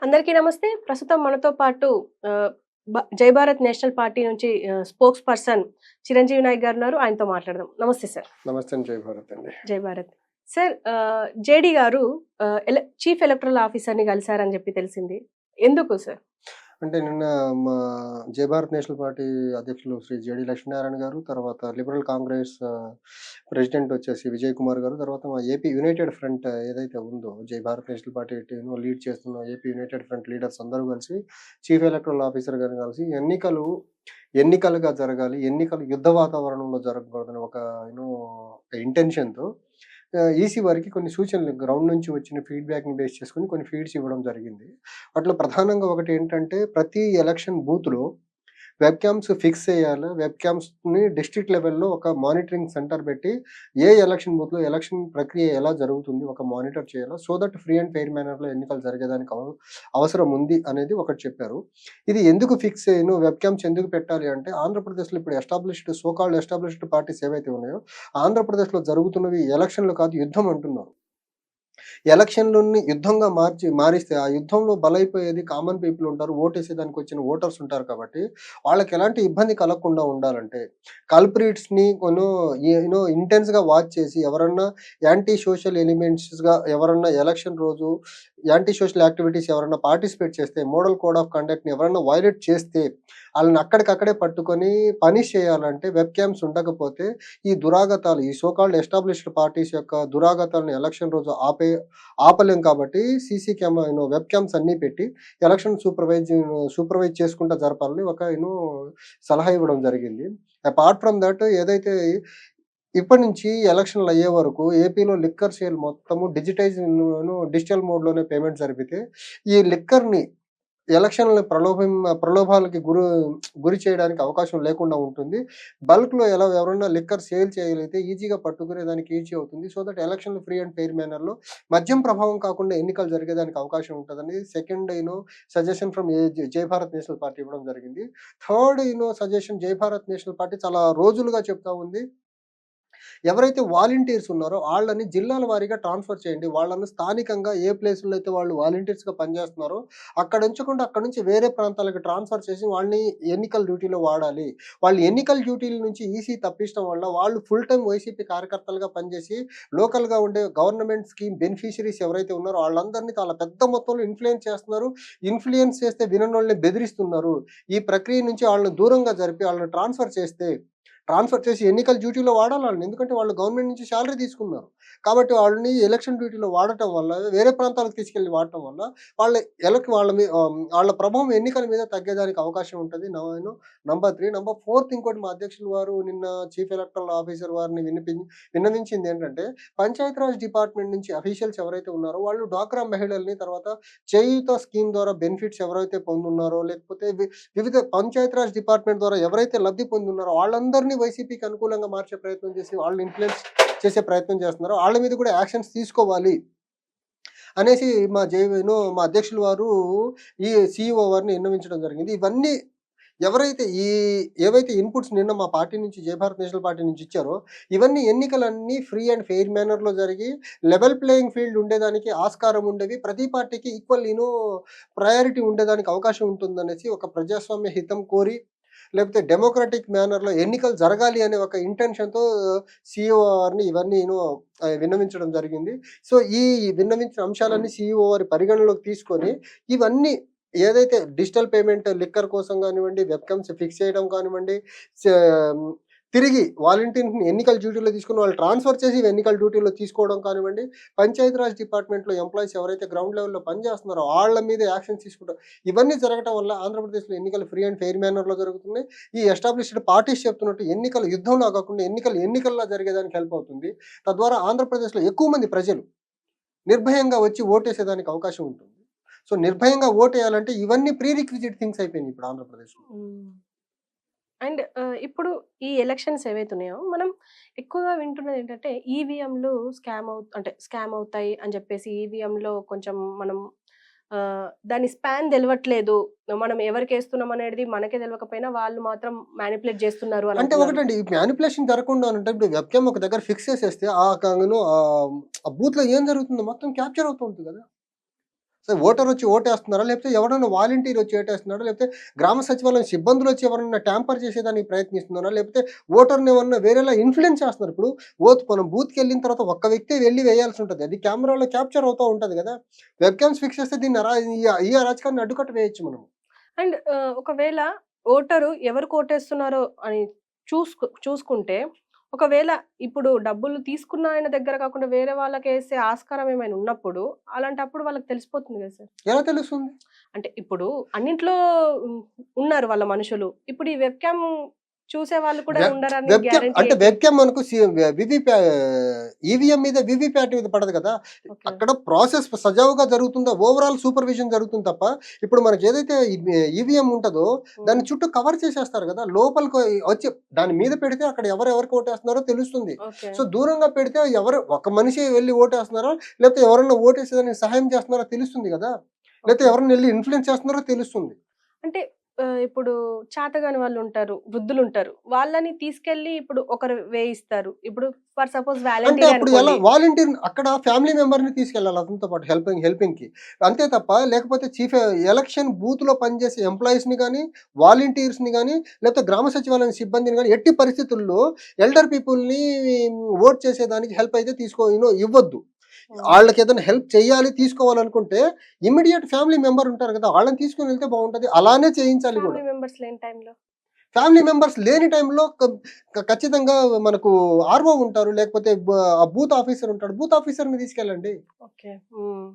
అందరికీ నమస్తే. ప్రస్తుతం మనతో పాటు ఆహ్, జై భారత్ నేషనల్ పార్టీ నుంచి స్పోక్స్ పర్సన్ చిరంజీవి నాయక్ గారున్నారు. ఆయనతో మాట్లాడదాం. నమస్తే సార్. నమస్తే అండి. జై భారత్ అండి. జై భారత్. సార్ జేడీ గారు చీఫ్ ఎలక్టరల్ ఆఫీసర్‌ని కలిసారని చెప్పి తెలిసింది. ఎందుకు సార్? అంటే నిన్న మా జై భారత్ నేషనల్ పార్టీ అధ్యక్షులు శ్రీ జేడీ లక్ష్మీనారాయణ గారు, తర్వాత లిబరల్ కాంగ్రెస్ ప్రెసిడెంట్ వచ్చేసి విజయ్ కుమార్ గారు, తర్వాత మా ఏపీ యునైటెడ్ ఫ్రంట్ ఏదైతే ఉందో జై భారత్ నేషనల్ పార్టీ లీడ్ చేస్తున్న ఏపీ యునైటెడ్ ఫ్రంట్ లీడర్స్ అందరూ కలిసి చీఫ్ ఎలక్టరల్ ఆఫీసర్ గారిని కలిసి ఎన్నికలుగా జరగాలి, ఎన్నికలు యుద్ధ వాతావరణంలో జరగకూడదని ఒక ఇంటెన్షన్‌తో ఈసీ వారికి కొన్ని సూచనలు గ్రౌండ్ నుంచి వచ్చిన ఫీడ్‌బ్యాక్‌ని బేస్ చేసుకొని కొన్ని ఫీడ్స్ ఇవ్వడం జరిగింది. వాటిలో ప్రధానంగా ఒకటేంటంటే ప్రతి ఎలక్షన్ బూత్‌లో వెబ్ క్యామ్స్ ఫిక్స్ చేయాలి. వెబ్ క్యామ్స్‌ని డిస్ట్రిక్ట్ లెవెల్‌లో ఒక మానిటరింగ్ సెంటర్ పెట్టి ఏ ఎలక్షన్ బూత్‌లో ఎలక్షన్ ప్రక్రియ ఎలా జరుగుతుంది ఒక మానిటర్ చేయాలా. So that free and fair మేనర్‌లో ఎన్నికలు జరిగేదానికి అవసరం ఉంది అనేది ఒకటి చెప్పారు. ఇది ఎందుకు వెబ్ క్యామ్స్ ఎందుకు పెట్టాలి అంటే ఆంధ్రప్రదేశ్‌లో ఇప్పుడు ఎస్టాబ్లిష్డ్ పార్టీస్ ఏవైతే ఉన్నాయో ఆంధ్రప్రదేశ్‌లో జరుగుతున్నవి ఎలక్షన్‌లు కాదు యుద్ధం అంటున్నారు. ఎలక్షన్‌లని యుద్ధంగా మారిస్తే ఆ యుద్ధంలో బలైపోయేది కామన్ పీపుల్ ఉంటారు. ఓటేసేదానికి వచ్చిన ఓటర్స్ ఉంటారు కాబట్టి, వాళ్ళకి ఎలాంటి ఇబ్బంది కలగకుండా ఉండాలంటే, కల్ప్రిట్స్‌ని ఇంటెన్స్‌గా వాచ్ చేసి ఎవరన్నా యాంటీ సోషల్ ఎలిమెంట్స్‌గా ఎవరన్నా ఎలక్షన్ రోజు యాంటీ సోషల్ యాక్టివిటీస్ ఎవరన్నా పార్టిసిపేట్ చేస్తే, మోడల్ కోడ్ ఆఫ్ కండక్ట్‌ని ఎవరన్నా వయలేట్ చేస్తే, ఆళ్ళని అక్కడికక్కడే పట్టుకొని పనిష్ చేయాలంటే వెబ్ క్యామ్స్ ఉండకపోతే, ఈ సో కాల్డ్ ఎస్టాబ్లిష్డ్ పార్టీస్ యొక్క దురాగతాలను ఎలక్షన్ రోజు ఆపలేం కాబట్టి వెబ్ క్యామ్స్ అన్నీ పెట్టి ఎలక్షన్ సూపర్వైజ్ చేసుకుంటా జరపాలని ఒక సలహా ఇవ్వడం జరిగింది. అపార్ట్ ఫ్రమ్ దట్ ఏదైతే ఇప్పటి నుంచి ఎలక్షన్‌లు అయ్యే వరకు ఏపీలో లిక్కర్ సేల్ మొత్తము డిజిటల్ మోడ్‌లోనే పేమెంట్ జరిపితే, ఈ లిక్కర్‌ని ఎలక్షన్‌లని ప్రలోభాలకి గురి చేయడానికి అవకాశం లేకుండా ఉంటుంది. బల్క్‌లో ఎవరన్నా లిక్కర్ సేల్ చేయగలిగితే ఈజీగా పట్టుకునేదానికి ఈజీ అవుతుంది. సో దట్ ఎలక్షన్‌లు ఫ్రీ అండ్ ఫెయిర్ మేనర్‌లో మద్యం ప్రభావం కాకుండా ఎన్నికలు జరిగేదానికి అవకాశం ఉంటదని సెకండ్ సజెషన్ ఫ్రమ్ జై భారత్ నేషనల్ పార్టీ ఇవ్వడం జరిగింది. థర్డ్ సజెషన్ జై భారత్ నేషనల్ పార్టీ చాలా రోజులుగా చెప్తా ఉంది. ఎవరైతే వాలంటీర్స్ ఉన్నారో ఆళ్ళని జిల్లాల వారీగా ట్రాన్స్‌ఫర్ చేయండి. వాళ్ళని స్థానికంగా ఏ ప్లేసుల్లో అయితే వాళ్ళు వాలంటీర్స్‌గా పనిచేస్తున్నారో అక్కడ ఉంచకుండా అక్కడి నుంచి వేరే ప్రాంతాలకు ట్రాన్స్‌ఫర్ చేసి వాళ్ళని ఎన్నికల డ్యూటీలో వాడాలి. వాళ్ళు ఎన్నికల డ్యూటీల నుంచి ఈసీ తప్పించడం వల్ల వాళ్ళు ఫుల్ టైమ్ వైసీపీ కార్యకర్తలుగా పనిచేసి లోకల్‌గా ఉండే గవర్నమెంట్ స్కీమ్ బెనిఫిషరీస్ ఎవరైతే ఉన్నారో ఆళ్ళందరినీ చాలా పెద్ద మొత్తంలో ఇన్‌ఫ్లుయెన్స్ చేస్తున్నారు. ఇన్‌ఫ్లుయెన్స్ చేస్తే విననోళ్ళని బెదిరిస్తున్నారు. ఈ ప్రక్రియ నుంచి ఆళ్ళని దూరంగా జరిపి ఆళ్ళని ట్రాన్స్‌ఫర్ చేసి ఎన్నికల డ్యూటీలో వాడాలి ఆళ్ళని. ఎందుకంటే వాళ్ళు గవర్నమెంట్ నుంచి సాలరీ తీసుకున్నారు. కాబట్టి వాళ్ళని ఎలక్షన్ డ్యూటీలో వాడటం వల్ల, వేరే ప్రాంతాలకు తీసుకెళ్ళి వాడటం వల్ల వాళ్ళ వాళ్ళ ప్రభావం ఎన్నికల మీద తగ్గేదానికి అవకాశం ఉంటది. నంబర్ 3. నంబర్ 4 ఇంకోటి మా అధ్యక్షులు వారు నిన్న చీఫ్ ఎలక్టరల్ ఆఫీసర్ వారిని విన్నవించిందేంటంటే, పంచాయతీరాజ్ డిపార్ట్మెంట్ నుంచి అఫీషియల్స్ ఎవరైతే ఉన్నారో వాళ్ళు డ్వాక్రా మహిళల్ని, తర్వాత చేయూత స్కీమ్ ద్వారా బెనిఫిట్స్ ఎవరైతే పొందున్నారో, లేకపోతే వివిధ పంచాయతీరాజ్ డిపార్ట్మెంట్ ద్వారా ఎవరైతే లబ్ధి పొందున్నారో వాళ్ళందరినీ వైసీపీకి అనుకూలంగా మార్చే ప్రయత్నం చేసి, వాళ్ళని ఇన్‌ఫ్లుయెన్స్ చేసే ప్రయత్నం చేస్తున్నారో, ఆళ్ళ మీద కూడా యాక్షన్స్ తీసుకోవాలి అనేసి మా అధ్యక్షులు వారు ఈ సీఈఓ వారిని విన్నవించడం జరిగింది. ఇవన్నీ ఏవైతే ఇన్‌పుట్స్ నిన్న మా పార్టీ నుంచి జై భారత్ నేషనల్ పార్టీ నుంచి ఇచ్చారో, ఇవన్నీ ఎన్నికలన్నీ ఫ్రీ అండ్ ఫెయిర్ మేనర్‌లో జరిగి లెవెల్ ప్లేయింగ్ ఫీల్డ్ ఉండేదానికి ఆస్కారం ఉండేవి. ప్రతి పార్టీకి ఈక్వల్ ప్రయారిటీ ఉండేదానికి అవకాశం ఉంటుందనేసి ఒక ప్రజాస్వామ్య హితం కోరి, లేకపోతే డెమోక్రటిక్ మేనర్‌లో ఎన్నికలు జరగాలి అనే ఒక ఇంటెన్షన్‌తో సీఈఓ వారిని ఇవన్నీ విన్నవించడం జరిగింది. సో, ఈ విన్నవించిన అంశాలన్నీ సీఈఓ వారి పరిగణనలోకి తీసుకొని ఇవన్నీ ఏదైతే డిజిటల్ పేమెంట్ లిక్కర్ కోసం గానివ్వండి, వెబ్‌కమ్స్ ఫిక్స్ చేయడం కానివ్వండి, స తిరిగి వాలంటీర్స్‌ని ఎన్నికల డ్యూటీలో తీసుకొని వాళ్ళు ట్రాన్స్‌ఫర్ చేసి ఎన్నికల డ్యూటీలో తీసుకోవడం కానివ్వండి, పంచాయతీరాజ్ డిపార్ట్మెంట్‌లో ఎంప్లాయీస్ ఎవరైతే గ్రౌండ్ లెవెల్‌లో పనిచేస్తున్నారో ఆళ్ళ మీద యాక్షన్స్ తీసుకుంటాం. ఇవన్నీ జరగటం వల్ల ఆంధ్రప్రదేశ్‌లో ఎన్నికలు ఫ్రీ అండ్ ఫెయిర్ మేనర్‌లో జరుగుతున్నాయి. ఈ ఎస్టాబ్లిష్డ్ పార్టీస్ చెప్తున్నట్టు ఎన్నికలు యుద్ధంలా కాకుండా ఎన్నికల్లా జరిగేదానికి హెల్ప్ అవుతుంది. తద్వారా ఆంధ్రప్రదేశ్‌లో ఎక్కువ మంది ప్రజలు నిర్భయంగా వచ్చి ఓటేసేదానికి అవకాశం ఉంటుంది. సో, నిర్భయంగా ఓటేయాలంటే ఇవన్నీ ప్రీ రిక్విజిట్ థింగ్స్ అయిపోయినాయి ఇప్పుడు ఆంధ్రప్రదేశ్‌లో. హ్మ్. అండ్ ఇప్పుడు ఈ ఎలక్షన్స్ ఏవైతే ఉన్నాయో, మనం ఎక్కువగా వింటున్నదేంటంటే ఈవీఎంలు స్కామ్ అవుతాయి అని చెప్పేసి ఈవీఎంలో కొంచెం మనం దాని స్పాన్ తెలవట్లేదు. మనం ఎవరికేస్తున్నాం అనేది మనకే తెలవకపోయినా వాళ్ళు మాత్రం మానిప్యులేట్ చేస్తున్నారు అని అంటే అంటున్నారు. ఒకటండి, ఈ మ్యానిపులేషన్ జరగకుండా అంటే ఇప్పుడు వెబ్‌కామ్ ఒక దగ్గర ఫిక్స్ చేసేస్తే ఆ బూత్‌లో ఏం జరుగుతుందో మొత్తం క్యాప్చర్ అవుతూ ఉంటుంది కదా! సో ఓటర్ వచ్చి ఓటేస్తున్నారా? లేకపోతే ఎవరైనా వాలంటీర్ వచ్చి ఓటేస్తున్నారా? లేకపోతే గ్రామ సచివాలయం సిబ్బందులు వచ్చి ఎవరైనా ట్యాంపర్ చేసేదానికి ప్రయత్నిస్తున్నారా? లేకపోతే ఓటర్‌ని ఏమన్నా వేరేలా ఇన్‌ఫ్లూయెన్స్ చేస్తున్నారు. ఇప్పుడు మనం బూత్‌కెళ్ళిన తర్వాత ఒక్క వ్యక్తే వెళ్లి వేయాల్సి ఉంటది. అది కెమెరాలో క్యాప్చర్ అవుతా ఉంటది గదా! వెబ్ క్యామ్స్ ఫిక్స్ చేస్తే దీన్ని ఈ అరాచకాన్ని అడ్డుకట్ట వేయొచ్చు మనం. అండ్ ఒకవేళ ఓటరు ఎవరికి ఓటేస్తున్నారో అని చూసుకుంటే, ఒకవేళ ఇప్పుడు డబ్బులు తీసుకున్న ఆయన దగ్గర కాకుండా వేరే వాళ్ళకేసే ఆస్కారం ఏమైనా ఉన్నప్పుడు, అలాంటప్పుడు వాళ్ళకి తెలిసిపోతుంది గదా సార్. ఎలా తెలుస్తుంది? అంటే ఇప్పుడు అన్నింట్లో హ్మ్, ఉన్నారు వాళ్ళ మనుషులు. ఇప్పుడు ఈ వెబ్ క్యామ్ చూసేవాళ్ళు కూడా వెబ్ ఉండరని వెబ్ క్యామ్ గ్యారంటీ అంటే ఏంటి? వెబ్ క్యామ్ మనకు ఈవీఎం మీద వీవీప్యాట్ మీద పడదు కదా! ఓకే. అక్కడ ప్రాసెస్ సజావుగా జరుగుతుందా ఓవరాల్ సూపర్విజన్ జరుగుతుంది తప్ప, ఇప్పుడు మనకి ఏదైతే ఈవీఎం ఉంటదో హ్మ్. దాన్ని చుట్టూ కవర్ చేసేస్తారు కదా! లోపలికి వచ్చి దాని మీద పెడితే అక్కడ ఎవరెవరికి ఓటేస్తున్నారో తెలుస్తుంది. ఓకే. సో, దూరంగా పెడితే ఎవరు ఒక మనిషి వెళ్లి ఓటేస్తున్నారా? లేకపోతే ఎవరన్నా ఓటేసేదానికి సహాయం చేస్తున్నారో తెలుస్తుంది గదా! లేకపోతే ఓకే. ఎవరైనా వెళ్లి ఇన్‌ఫ్లూయెన్స్ చేస్తున్నారో తెలుస్తుంది. అంటే ఇప్పుడు చేతగాని వాళ్ళుంటారు, వృద్ధులుంటారు. వాళ్ళని తీసుకెళ్ళి ఇప్పుడు ఒకరు వేయిస్తారు. ఇప్పుడు ఫర్ సపోజ్ అంటే వాలంటీరే అప్పుడు ఎలా అనుకోండి. వాలంటీర్ అక్కడ ఫ్యామిలీ మెంబర్‌ని తీసుకెళ్ళాలి అతనితో పాటు హెల్పింగ్‌కి. అంతే తప్ప లేకపోతే ఎలక్షన్ బూత్‌లో పనిచేసే ఎంప్లాయీస్‌ని గాని, వాలంటీర్స్‌ని గాని, లేకపోతే గ్రామ సచివాలయం సిబ్బందిని గాని ఎట్టి పరిస్థితుల్లో ఎల్డర్ పీపుల్‌ని ఓట్ చేసేదానికి హెల్ప్ అయితే ఇవ్వొద్దు. హ్మ్. ఆళ్ళకేదైనా హెల్ప్ చేయాలి, తీసుకోవాలనుకుంటే ఇమ్మీడియేట్ ఫ్యామిలీ మెంబర్ ఉంటారు కదా! ఆళ్ళని తీసుకొని వెళ్తే బావుంటది. అలానే చేయించాలి గూడా. ఫ్యామిలీ మెంబర్స్ లేని టైంలో? ఫ్యామిలీ మెంబర్స్ లేని టైంలో ఖచ్చితంగా మనకు ఆర్‌ఓ ఉంటారు. లేకపోతే ఆ బూత్ ఆఫీసర్ ఉంటాడు. బూత్ ఆఫీసర్‌ని తీసుకెళ్ళండి. ఓకే. హ్మ్.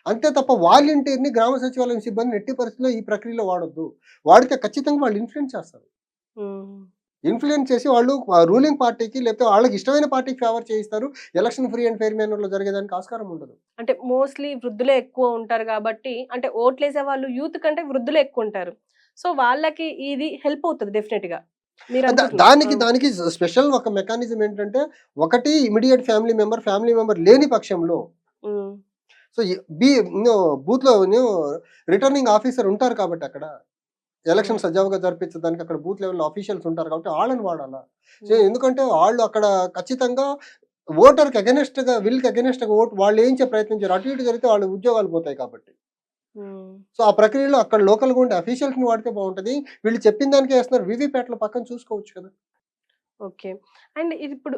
అంతే తప్ప వాలంటీర్‌ని, గ్రామ సచివాలయం సిబ్బందిని ఎట్టి పరిస్థితిలో ఈ ప్రక్రియలో వాడొద్దు. వాడితే ఖచ్చితంగా వాళ్ళు ఇన్‌ఫ్లూయెన్స్ చేస్తారు. హ్మ్. ఇన్‌ఫ్లూయెన్స్ చేసి వాళ్ళు రూలింగ్ పార్టీకి లేకపోతే వాళ్ళకి ఇష్టమైన పార్టీకి ఫేవర్ చేయిస్తారు. ఎలక్షన్ ఫ్రీ అండ్ ఫెయిర్ మేనర్‌లో జరిగేదానికి ఆస్కారం ఉండదు. అంటే మోస్ట్‌లీ వృద్ధులే ఎక్కువ ఉంటారు గాబట్టి, అంటే ఓట్లేసే వాళ్ళు యూత్ కంటే వృద్ధులే ఎక్కువుంటారు. సో, వాళ్ళకి ఇది హెల్ప్ అవుతది డెఫినెట్‌గా. మీరనుకుంటున్నారు. దానికి దానికి స్పెషల్ ఒక మెకానిజం ఏంటంటే, ఒకటి ఇమ్మీడియేట్ ఫ్యామిలీ మెంబర్ లేని పక్షంలో హ్మ్. సో, బి నో బూత్‌లో రిటర్నింగ్ ఆఫీసర్ ఉంటారు కాబట్టి అక్కడ. హ్మ్. ఎలక్షన్ సజావుగా జరిపించడానికి అక్కడ బూత్ లెవెల్‌లో ఆఫీషియల్స్ ఉంటారు కాబట్టి ఆళ్ళని వాడాలా. సో, హ్మ్. ఎందుకంటే ఆళ్ళు అక్కడ ఖచ్చితంగా ఓటర్‌కి విల్‌కి అగైనెస్ట్‌గా వాళ్ళు ఏయించే ప్రయత్నం చేయరు. అటు ఇటు జరిగితే వాళ్ళ ఉద్యోగాలు పోతాయి కాబట్టి. హ్మ్. సో, ఆ ప్రక్రియలో అక్కడ లోకల్‌గా ఉండే అఫీషియల్స్‌ని వాడితే బావుంటది. వీళ్ళు చెప్పిన దానికే ఏస్తున్నారు. వీవీప్యాట్‌లో పక్కన చూసుకోవచ్చు కదా! ఓకే. అండ్ ఇదిప్పుడు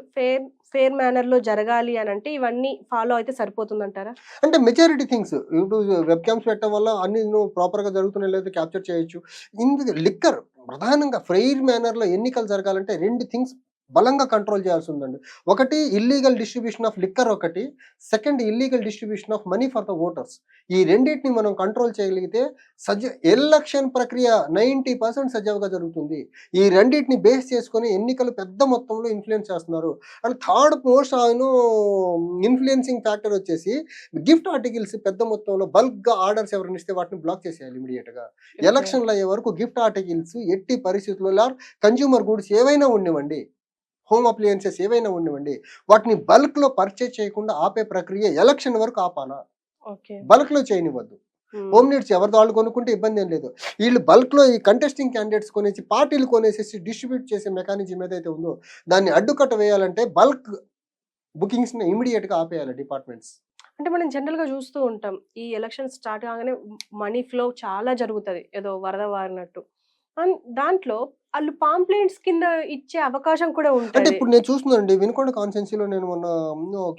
ఫెయిర్ మేనర్‌లో జరగాలి అనంటే ఇవన్నీ ఫాలో అయితే సరిపోతుందంటారా? అంటే మెజారిటీ థింగ్స్ ఇప్పుడు వెబ్ క్యామ్స్ పెట్టడం వల్ల అన్ని ప్రాపర్‌గా జరుగుతున్నాయో లేదో క్యాప్చర్ చేయొచ్చు. లిక్కర్ ప్రధానంగా ఫెయిర్ మేనర్‌లో ఎన్నికలు జరగాలంటే 2 థింగ్స్ బలంగా కంట్రోల్ చేయాల్సుందండి. ఒకటి ఇల్లీగల్ డిస్ట్రిబ్యూషన్ ఆఫ్ లిక్కర్ ఒకటి. Second illegal distribution of money for the voters. ఈ రెండిటిని మనం కంట్రోల్ చేయగలిగితే ఎలక్షన్ ప్రక్రియ 90% సజావుగా జరుగుతుంది. ఈ రెండిటిని బేస్ చేసుకొని ఎన్నికలు పెద్ద మొత్తంలో ఇన్‌ఫ్లూయెన్స్ చేస్తున్నారు. అండ్ థర్డ్ మోస్ట్ ఇన్‌ఫ్లూయెన్సింగ్ ఫ్యాక్టర్ వచ్చేసి గిఫ్ట్ ఆర్టికల్స్ పెద్ద మొత్తంలో బల్క్‌గా ఆర్డర్స్ ఎవరైనా ఇస్తే వాటిని బ్లాక్ చేసేయాలి ఇమ్మీడియేట్‌గా. ఓకే. ఎలక్షన్‌లు అయ్యే వరకు గిఫ్ట్ ఆర్టికల్స్ ఎట్టి పరిస్థితుల్లో కన్స్యూమర్ గూడ్స్ ఏవైనా ఉండనివ్వండి. హోమ్ అప్లయెన్సెస్ ఏవైనా ఉండనివ్వండి. వాటిని బల్క్‌లో పర్చేజ్ చేయకుండా ఆపే ప్రక్రియ ఎలక్షన్ వరకు ఆపాలా. ఓకే. బల్క్‌లో చేయనివ్వద్దు. హ్మ్. హోమ్ నీడ్స్ ఎవరిది వాళ్ళు కొనుక్కుంటే ఇబ్బందేం లేదు. ఈళ్ళు బల్క్‌లో ఈ కంటెస్టింగ్ క్యాండిడేట్స్ కొనేసి పార్టీలు కొనేసేసి డిస్ట్రిబ్యూట్ చేసే మెకానిజం ఏదైతే ఉందో దాన్ని అడ్డుకట్ట వేయాలంటే బల్క్ బుకింగ్స్‌ని ఇమ్మీడియేట్‌గా ఆపేయాలి డిపార్ట్‌మెంట్స్. అంటే మనం జనరల్‌గా చూస్తూ ఉంటాం. ఈ ఎలక్షన్ స్టార్ట్ కాగానే మనీ ఫ్లో చాలా జరుగుతది. ఏదో వరద వారినట్టు. దాంట్లో ఆళ్ళు పాంప్లెంట్స్ కింద ఇచ్చే అవకాశం కూడా అంటే ఉంటది. ఇప్పుడు నేను చూస్తున్నానండి వినుకొండ కాన్స్టిట్యున్సీలో నేను మొన్న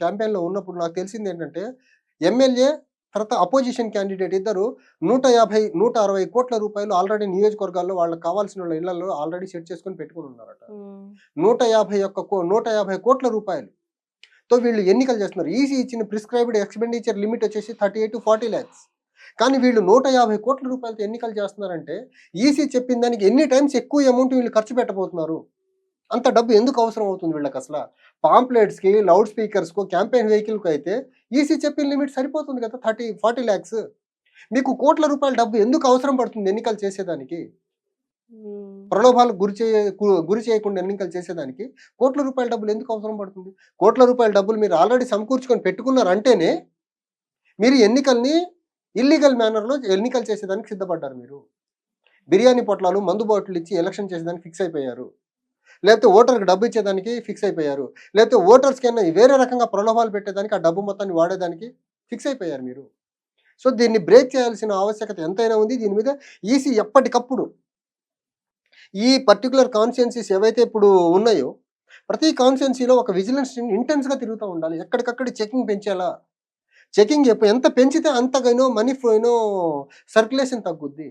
క్యాంపెయిన్‌లో ఉన్నప్పుడు నాకు తెలిసిందేంటంటే, ఎమ్మెల్యే తర్వాత అపోజిషన్ క్యాండిడేట్ ఇద్దరు 150, 160 కోట్ల రూపాయలు ఆల్రెడీ నియోజకవర్గాల్లో వాళ్ళకి కావాల్సినోళ్ళ ఇళ్లలో ఆల్రెడీ సెట్ చేసుకొని పెట్టుకొనున్నారట. హ్మ్. 150 కోట్ల రూపాయలు. తో వీళ్ళు ఎన్నికలు చేస్తున్నారు. ఈసీ ఇచ్చిన ప్రిస్క్రైబ్డ్ ఎక్స్‌పెండిచర్ లిమిట్ వచ్చేసి 38-40 లాక్స్. కానీ వీళ్ళు 150 కోట్ల రూపాయలతో ఎన్నికలు చేస్తున్నారంటే, ఈసీ చెప్పిన దానికి ఎన్ని టైమ్స్ ఎక్కువ అమౌంట్ వీళ్ళు ఖర్చు పెట్టబోతున్నారు. అంత డబ్బు ఎందుకు అవసరం అవుతుంది వీళ్ళకసల? పాంప్లెట్స్‌కి, లౌడ్ స్పీకర్స్‌కో, క్యాంపెయిన్ వెహికల్‌కో అయితే ఈసీ చెప్పిన లిమిట్ సరిపోతుంది కదా! 40 లాక్స్. మీకు కోట్ల రూపాయల డబ్బు ఎందుకు అవసరం పడుతుంది ఎన్నికలు చేసేదానికి? హ్మ్. ప్రలోభాలకు గురి చేయకుండా ఎన్నికలు చేసేదానికి కోట్ల రూపాయల డబ్బులు ఎందుకు అవసరం పడుతుంది? కోట్ల రూపాయల డబ్బులు మీరు ఆల్రెడీ సమకూర్చుకొని పెట్టుకున్నారంటేనే మీరు ఎన్నికల్ని ఇల్లీగల్ మేనర్‌లో ఎన్నికలు చేసేదానికి సిద్ధపడ్డారు మీరు. బిర్యానీ పొట్లాలు, మందు బాటిల్లిచ్చి ఎలక్షన్ చేసేదానికి ఫిక్స్ అయిపోయారు. లేకపోతే ఓటర్‌కి డబ్బు ఇచ్చేదానికి ఫిక్స్ అయిపోయారు. లేకపోతే ఓటర్స్‌కన్నా వేరే రకంగా ప్రలోభాలు పెట్టేదానికి ఆ డబ్బు మొత్తాన్ని వాడేదానికి ఫిక్స్ అయిపోయారు మీరు. సో, దీన్ని బ్రేక్ చేయాల్సిన ఆవశ్యకత ఎంతైనా ఉంది. దీని మీద ఈసీ ఎప్పటికప్పుడు ఈ పర్టిక్యులర్ కాన్స్టిట్యుయెన్సీస్ ఏవైతే ఇప్పుడు ఉన్నాయో, ప్రతి కాన్స్టిట్యుయెన్సీలో ఒక విజిలెన్స్ టీమ్ ఇంటెన్స్‌గా తిరుగుతా ఉండాలి. ఎక్కడికక్కడ చెకింగ్ పెంచేలా. చెకింగ్ ఎంత పెంచితే అంతగా మనీ ఫ్లో సర్క్యులేషన్ తగ్గుద్ది.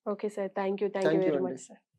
Okay sir. Thank you thank you very అండి. Much sir.